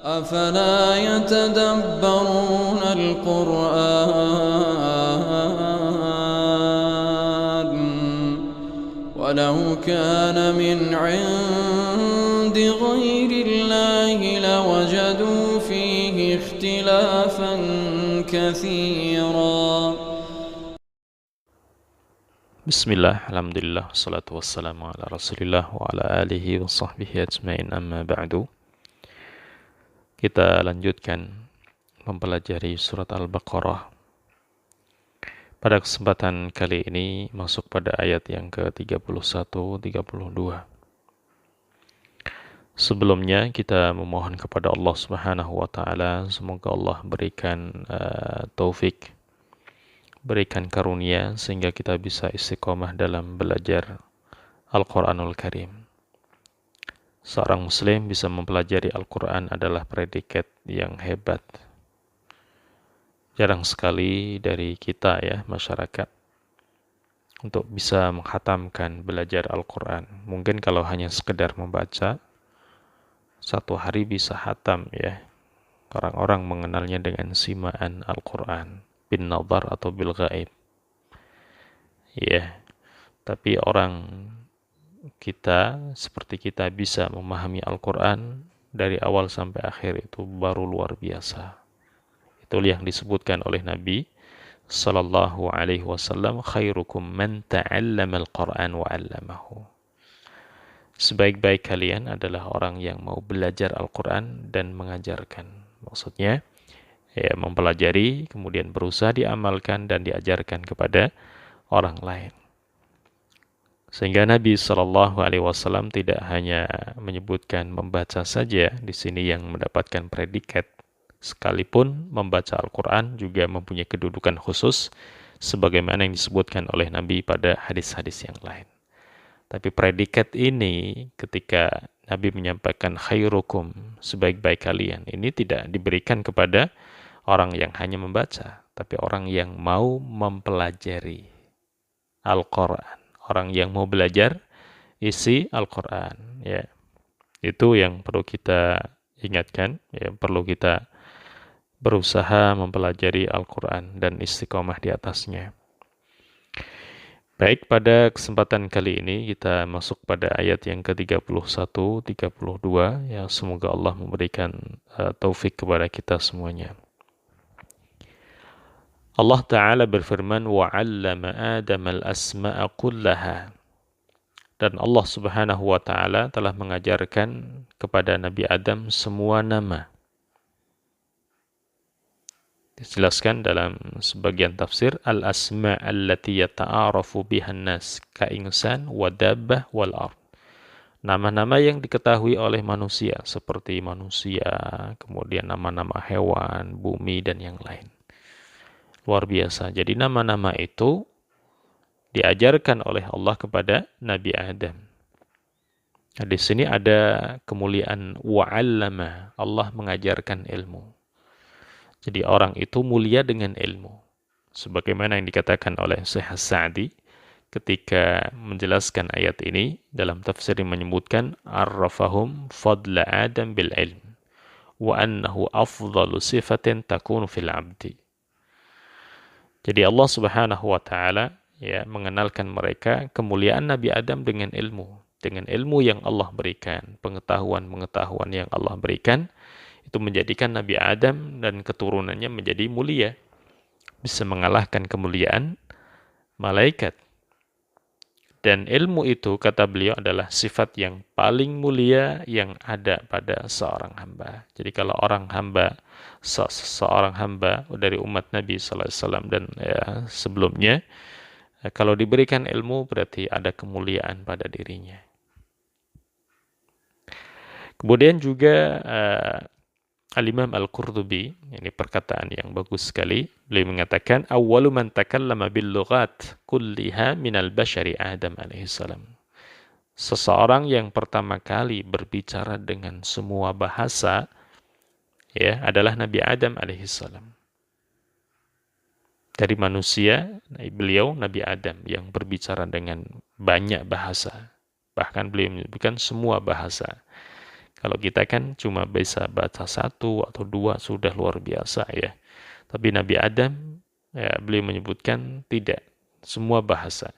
أفلا يتدبرون القرآن ولو كان من عند غير الله لوجدوا فيه اختلافا كثيرا. Bismillah, alhamdulillah, wassalatu wassalamu ala rasulillah wa ala alihi wa sahbihi ajmain, amma ba'du. Kita lanjutkan mempelajari surat Al-Baqarah. Pada kesempatan kali ini masuk pada ayat yang ke-31, 32. Sebelumnya kita memohon kepada Allah Subhanahu wa taala semoga Allah berikan taufik, berikan karunia sehingga kita bisa istiqomah dalam belajar Al-Quranul Karim. Seorang muslim bisa mempelajari Al-Quran adalah predikat yang hebat. Jarang sekali dari kita ya, masyarakat, untuk bisa menghatamkan belajar Al-Quran. Mungkin kalau hanya sekedar membaca, satu hari bisa hatam ya. Orang-orang mengenalnya dengan simaan Al-Quran, bin nazar atau bil ghaib. Ya, tapi orang kita seperti kita bisa memahami Al-Quran dari awal sampai akhir itu baru luar biasa. Itu yang disebutkan oleh Nabi sallallahu alaihi wasallam, khairukum man ta'allama al-Quran wa 'allamahu. Sebaik-baik kalian adalah orang yang mau belajar Al-Quran dan mengajarkan. Maksudnya ya, mempelajari kemudian berusaha diamalkan dan diajarkan kepada orang lain. Sehingga Nabi Shallallahu Alaihi Wasallam tidak hanya menyebutkan membaca saja di sini yang mendapatkan predikat, sekalipun membaca Al-Quran juga mempunyai kedudukan khusus, sebagaimana yang disebutkan oleh Nabi pada hadis-hadis yang lain. Tapi predikat ini ketika Nabi menyampaikan khairukum, sebaik-baik kalian, ini tidak diberikan kepada orang yang hanya membaca, tapi orang yang mau mempelajari Al-Quran. Orang yang mau belajar isi Al-Quran, ya. Itu yang perlu kita ingatkan, ya, perlu kita berusaha mempelajari Al-Quran dan istiqomah di atasnya. Baik, pada kesempatan kali ini kita masuk pada ayat yang ke-31, 32, ya, semoga Allah memberikan taufik kepada kita semuanya. Allah Ta'ala berfirman, وَعَلَّمَ آدَمَ الْأَسْمَاءَ كُلَّهَا. Dan Allah Subhanahu wa Ta'ala telah mengajarkan kepada Nabi Adam semua nama. Dijelaskan dalam sebagian tafsir, al-asma' allati yata'arafu bihan nas ka'insan wa dabbah wal ard. Nama-nama yang diketahui oleh manusia seperti manusia, kemudian nama-nama hewan, bumi dan yang lain. Luar biasa. Jadi nama-nama itu diajarkan oleh Allah kepada Nabi Adam. Nah, di sini ada kemuliaan wa'allama, Allah mengajarkan ilmu. Jadi orang itu mulia dengan ilmu. Sebagaimana yang dikatakan oleh Syekh As-Sa'di ketika menjelaskan ayat ini dalam tafsir yang menyebutkan arrafahum fadla Adam bil ilm wa annahu afdalu sifatin takunu fil abdi. Jadi Allah Subhanahu wa Ta'ala ya mengenalkan mereka kemuliaan Nabi Adam dengan ilmu yang Allah berikan, pengetahuan yang Allah berikan, itu menjadikan Nabi Adam dan keturunannya menjadi mulia, bisa mengalahkan kemuliaan malaikat. Dan ilmu itu, kata beliau, adalah sifat yang paling mulia yang ada pada seorang hamba. Jadi kalau seorang hamba dari umat Nabi SAW dan ya, sebelumnya, kalau diberikan ilmu berarti ada kemuliaan pada dirinya. Kemudian juga Al-Imam Al-Qurtubi, ini perkataan yang bagus sekali, beliau mengatakan awwalu man takallama bil lughat kulliha minal bashari Adam alaihissalam. Seseorang yang pertama kali berbicara dengan semua bahasa ya adalah Nabi Adam alaihissalam. Dari manusia, beliau Nabi Adam yang berbicara dengan banyak bahasa. Bahkan beliau menyebutkan semua bahasa. Kalau kita kan cuma bisa baca satu atau dua sudah luar biasa ya. Tapi Nabi Adam, ya, beliau menyebutkan tidak, semua bahasa.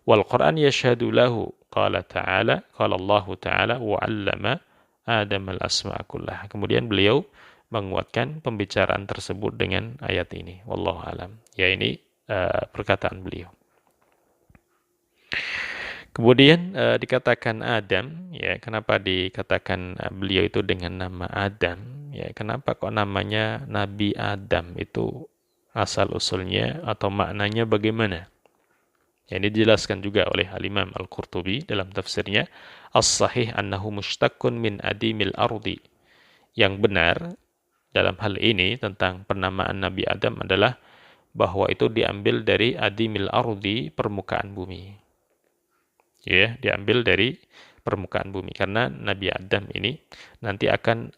Wal Quran yashhadu lahu, qala ta'ala, qala Allah ta'ala, wa 'allama Adam al-asma'a kullah. Kemudian beliau menguatkan pembicaraan tersebut dengan ayat ini. Wallahu alam. Ya, ini perkataan beliau. Kemudian dikatakan Adam, ya kenapa dikatakan beliau itu dengan nama Adam? Ya kenapa kok namanya Nabi Adam itu asal usulnya atau maknanya bagaimana? Ya, ini dijelaskan juga oleh Al-Imam Al-Qurtubi dalam tafsirnya, As-sahih annahu mushtaqun min adimil ardi. Yang benar dalam hal ini tentang penamaan Nabi Adam adalah bahwa itu diambil dari adimil ardi, permukaan bumi. Ya, diambil dari permukaan bumi karena Nabi Adam ini nanti akan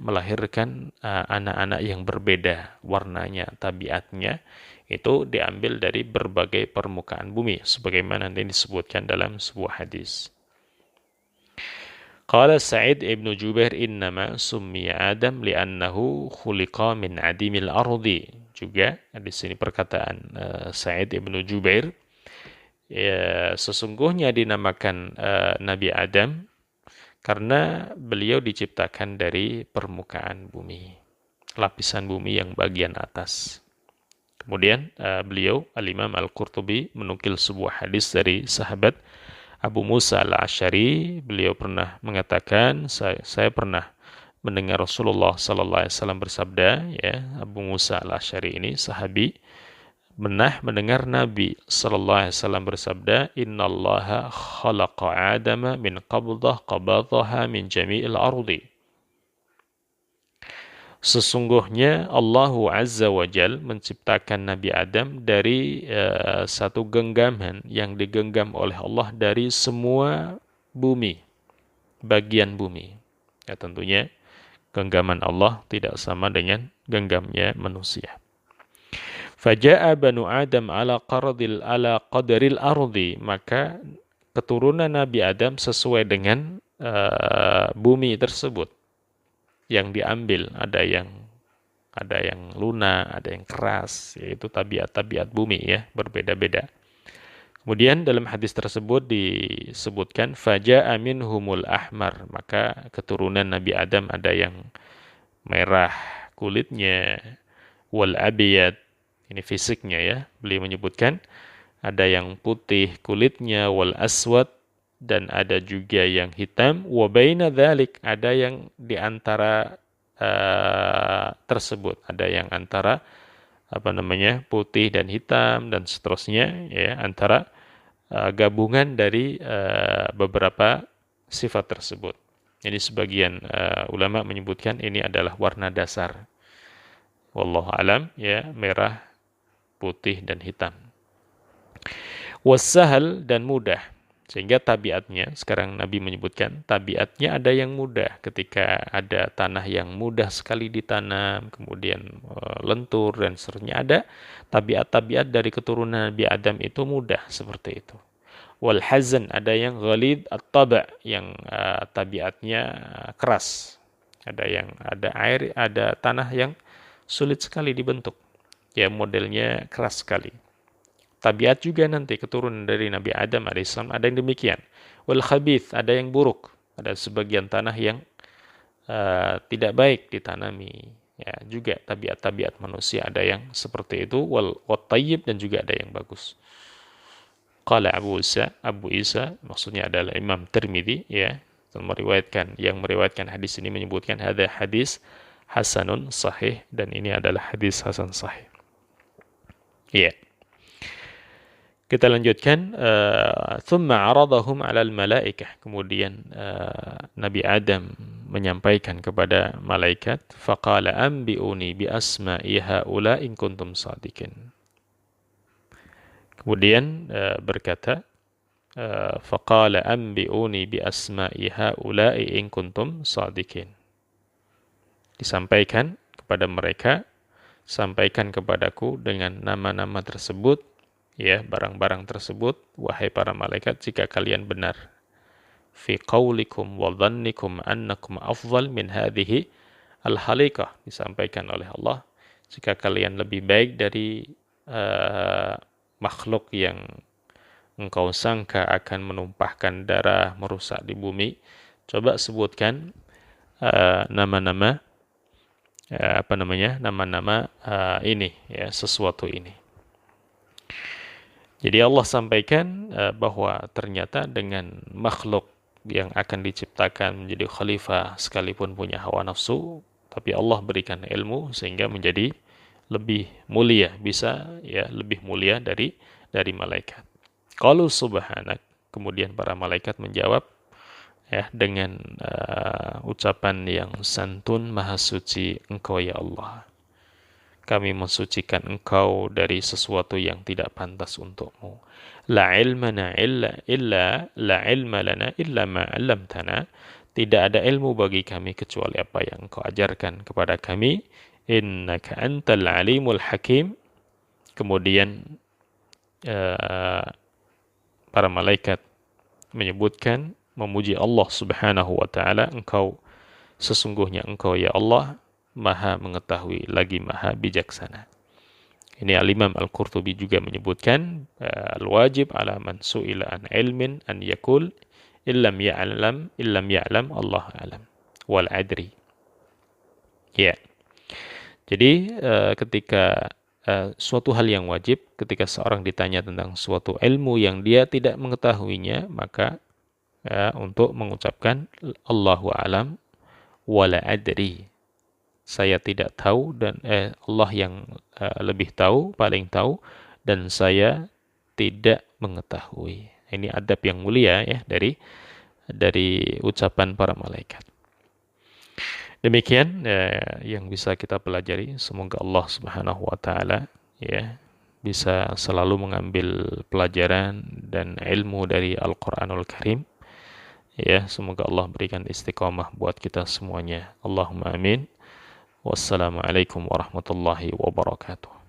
melahirkan anak-anak yang berbeda warnanya, tabiatnya itu diambil dari berbagai permukaan bumi sebagaimana nanti disebutkan dalam sebuah hadis. Qala Sa'id ibn Jubair innama summiya Adam li'annahu khuliqa min adimil ardi. Juga di sini perkataan Sa'id ibn Jubair, ya, sesungguhnya dinamakan Nabi Adam karena beliau diciptakan dari permukaan bumi, lapisan bumi yang bagian atas. Kemudian beliau, Al-Imam Al-Qurtubi, menukil sebuah hadis dari sahabat Abu Musa Al-Asy'ari. Beliau pernah mengatakan, saya pernah mendengar Rasulullah sallallahu alaihi wasallam bersabda, ya, Abu Musa Al-Asy'ari ini sahabi pernah mendengar Nabi sallallahu alaihi wasallam bersabda, "Innallaha khalaqa Adama min qabdah qabadhaha min jami'il ardi." Sesungguhnya Allah Azza wa Jal menciptakan Nabi Adam dari satu genggaman yang digenggam oleh Allah dari semua bumi, bagian bumi. Ya, tentunya genggaman Allah tidak sama dengan genggamnya manusia. Faja'a banu Adam ala qadaril ardi, maka keturunan Nabi Adam sesuai dengan bumi tersebut yang diambil. Ada yang lunak, ada yang keras, yaitu tabiat-tabiat bumi ya, berbeda-beda. Kemudian dalam hadis tersebut disebutkan faja'a minhumul ahmar, maka keturunan Nabi Adam ada yang merah kulitnya, wal abiyad, ini fisiknya ya, beliau menyebutkan ada yang putih kulitnya, wal aswad, dan ada juga yang hitam, wa baina dzalik, ada yang di antara tersebut, ada yang antara putih dan hitam dan seterusnya ya, antara gabungan dari beberapa sifat tersebut. Jadi sebagian ulama menyebutkan ini adalah warna dasar. Wallahu alam, ya, merah, putih dan hitam. Wasahal, dan mudah. Sehingga tabiatnya, sekarang Nabi menyebutkan, tabiatnya ada yang mudah. Ketika ada tanah yang mudah sekali ditanam, kemudian lentur dan seterusnya, ada tabiat-tabiat dari keturunan Nabi Adam itu mudah seperti itu. Wal hazan, ada yang ghalid at-taba', yang tabiatnya keras. Ada air, ada tanah yang sulit sekali dibentuk. Ya, modelnya keras sekali. Tabiat juga nanti keturunan dari Nabi Adam alaihissalam ada yang demikian. Wal khabith, ada yang buruk. Ada sebagian tanah yang tidak baik ditanami. Ya, juga tabiat-tabiat manusia ada yang seperti itu. Wal tayyib, dan juga ada yang bagus. Qala Abu Isa, maksudnya adalah Imam Tirmidzi, ya, yang meriwayatkan hadis ini menyebutkan hadza hadis hasanun sahih, dan ini adalah hadis hasan sahih. Iya. Kita lanjutkan. Thumma aradahum 'alal malaikah. Kemudian Nabi Adam menyampaikan kepada malaikat, faqala anbi'uni bi asma'i haula in kuntum shadiqin. Kemudian berkata, faqala anbi'uni bi asma'i haula in kuntum shadiqin. Disampaikan kepada mereka, sampaikan kepadaku dengan nama-nama tersebut, ya, barang-barang tersebut, wahai para malaikat, jika kalian benar. fi qawlikum wa dhannikum annakum afdal min hadhihi al-halikah, disampaikan oleh Allah, jika kalian lebih baik dari makhluk yang engkau sangka akan menumpahkan darah, merusak di bumi, coba sebutkan nama-nama ini ya, sesuatu ini. Jadi Allah sampaikan bahwa ternyata dengan makhluk yang akan diciptakan menjadi khalifah sekalipun punya hawa nafsu, tapi Allah berikan ilmu sehingga menjadi lebih mulia, bisa ya lebih mulia dari malaikat. Qalu subhanak, kemudian para malaikat menjawab ya dengan ucapan yang santun, maha suci Engkau ya Allah. Kami mensucikan Engkau dari sesuatu yang tidak pantas untukmu. La ilma lana illa ma 'allamtana. Tidak ada ilmu bagi kami kecuali apa yang Engkau ajarkan kepada kami. Innaka antal alimul hakim. Kemudian para malaikat menyebutkan, memuji Allah Subhanahu wa taala, sesungguhnya Engkau ya Allah Maha mengetahui lagi Maha bijaksana. Ini Al-Imam Al-Qurtubi juga menyebutkan al-wajib ala man su'ila an ilmin an yakul illam ya'lam Allah alam wal adri. Ya. Jadi ketika suatu hal yang wajib, ketika seorang ditanya tentang suatu ilmu yang dia tidak mengetahuinya, maka untuk mengucapkan Allahu alam wala adri, saya tidak tahu, dan Allah yang lebih tahu, paling tahu, dan saya tidak mengetahui. Ini adab yang mulia ya dari ucapan para malaikat. Demikian yang bisa kita pelajari. Semoga Allah Subhanahu wa taala ya bisa selalu mengambil pelajaran dan ilmu dari Al-Qur'anul Karim. Ya, semoga Allah berikan istiqamah buat kita semuanya. Allahumma amin. Wassalamualaikum warahmatullahi wabarakatuh.